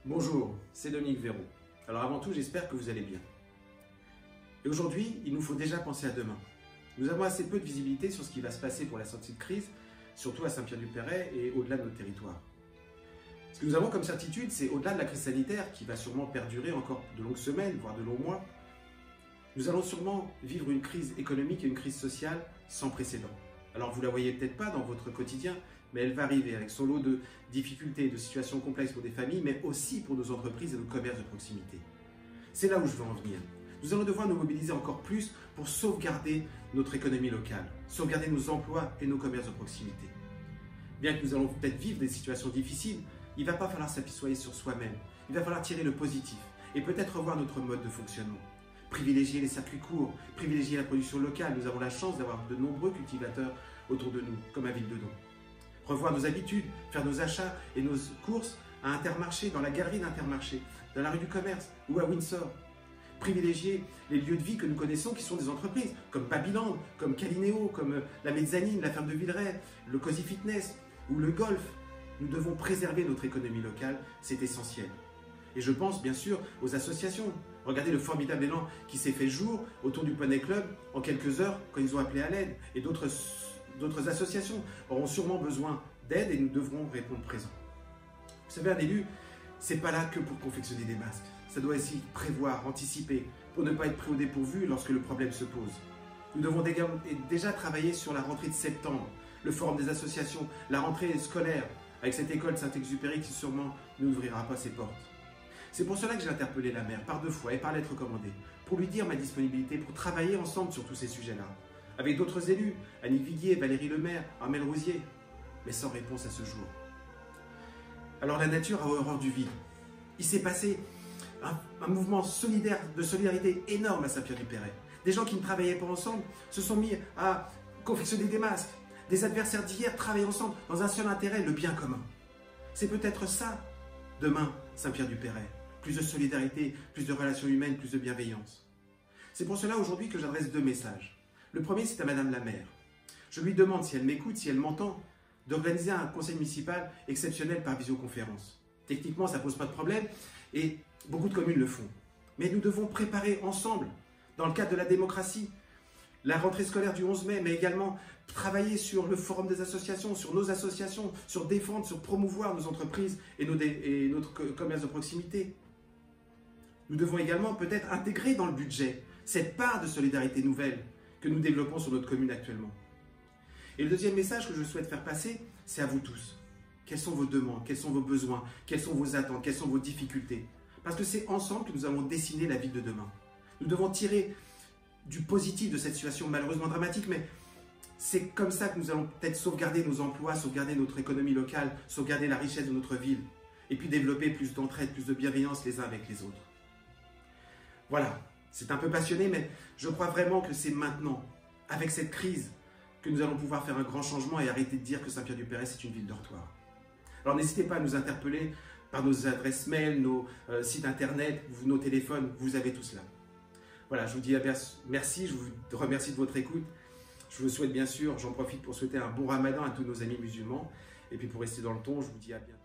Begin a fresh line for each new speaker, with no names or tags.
Bonjour, c'est Dominique Verrou. Alors avant tout, j'espère que vous allez bien. Et aujourd'hui, il nous faut déjà penser à demain. Nous avons assez peu de visibilité sur ce qui va se passer pour la sortie de crise, surtout à Saint-Pierre-du-Perret et au-delà de notre territoire. Ce que nous avons comme certitude, c'est au-delà de la crise sanitaire, qui va sûrement perdurer encore de longues semaines, voire de longs mois, nous allons sûrement vivre une crise économique et une crise sociale sans précédent. Alors vous la voyez peut-être pas dans votre quotidien, mais elle va arriver avec son lot de difficultés, de situations complexes pour des familles, mais aussi pour nos entreprises et nos commerces de proximité. C'est là où je veux en venir. Nous allons devoir nous mobiliser encore plus pour sauvegarder notre économie locale, sauvegarder nos emplois et nos commerces de proximité. Bien que nous allons peut-être vivre des situations difficiles, il ne va pas falloir s'apitoyer sur soi-même. Il va falloir tirer le positif et peut-être revoir notre mode de fonctionnement. Privilégier les circuits courts, privilégier la production locale. Nous avons la chance d'avoir de nombreux cultivateurs autour de nous, comme à Ville-de-Don. Revoir nos habitudes, faire nos achats et nos courses à Intermarché, dans la galerie d'Intermarché, dans la rue du Commerce ou à Windsor. Privilégier les lieux de vie que nous connaissons qui sont des entreprises, comme Babyland, comme Calineo, comme la Mezzanine, la ferme de Villeray, le Cozy Fitness ou le golf. Nous devons préserver notre économie locale, c'est essentiel. Et je pense bien sûr aux associations. Regardez le formidable élan qui s'est fait jour autour du Poney Club en quelques heures quand ils ont appelé à l'aide. Et d'autres associations auront sûrement besoin d'aide et nous devrons répondre présent. Vous savez, un élu, c'est pas là que pour confectionner des masques. Ça doit aussi prévoir, anticiper, pour ne pas être pris au dépourvu lorsque le problème se pose. Nous devons déjà travailler sur la rentrée de septembre, le forum des associations, la rentrée scolaire, avec cette école Saint-Exupéry qui sûrement n'ouvrira pas ses portes. C'est pour cela que j'ai interpellé la maire par 2 fois et par lettre commandée, pour lui dire ma disponibilité, pour travailler ensemble sur tous ces sujets-là. Avec d'autres élus, Annick Viguier, Valérie Lemaire, Armelle Rousier, mais sans réponse à ce jour. Alors la nature a horreur du vide. Il s'est passé un mouvement de solidarité énorme à Saint-Pierre-du-Perret. Des gens qui ne travaillaient pas ensemble se sont mis à confectionner des masques. Des adversaires d'hier travaillent ensemble dans un seul intérêt, le bien commun. C'est peut-être ça, demain, Saint-Pierre-du-Perret. Plus de solidarité, plus de relations humaines, plus de bienveillance. C'est pour cela aujourd'hui que j'adresse 2 messages. Le premier, c'est à Madame la maire. Je lui demande, si elle m'écoute, si elle m'entend, d'organiser un conseil municipal exceptionnel par visioconférence. Techniquement, ça ne pose pas de problème et beaucoup de communes le font. Mais nous devons préparer ensemble, dans le cadre de la démocratie, la rentrée scolaire du 11 mai, mais également travailler sur le forum des associations, sur nos associations, sur défendre, sur promouvoir nos entreprises et notre commerce de proximité. Nous devons également peut-être intégrer dans le budget cette part de solidarité nouvelle que nous développons sur notre commune actuellement. Et le deuxième message que je souhaite faire passer, c'est à vous tous. Quelles sont vos demandes? Quels sont vos besoins? Quelles sont vos attentes? Quelles sont vos difficultés? Parce que c'est ensemble que nous allons dessiner la ville de demain. Nous devons tirer du positif de cette situation malheureusement dramatique, mais c'est comme ça que nous allons peut-être sauvegarder nos emplois, sauvegarder notre économie locale, sauvegarder la richesse de notre ville, et puis développer plus d'entraide, plus de bienveillance les uns avec les autres. Voilà, c'est un peu passionné, mais je crois vraiment que c'est maintenant, avec cette crise, que nous allons pouvoir faire un grand changement et arrêter de dire que Saint-Pierre-du-Perret, c'est une ville dortoir. Alors n'hésitez pas à nous interpeller par nos adresses mail, nos sites internet, nos téléphones, vous avez tout cela. Voilà, je vous dis merci, je vous remercie de votre écoute. Je vous souhaite bien sûr, j'en profite pour souhaiter un bon ramadan à tous nos amis musulmans. Et puis pour rester dans le ton, je vous dis à bientôt.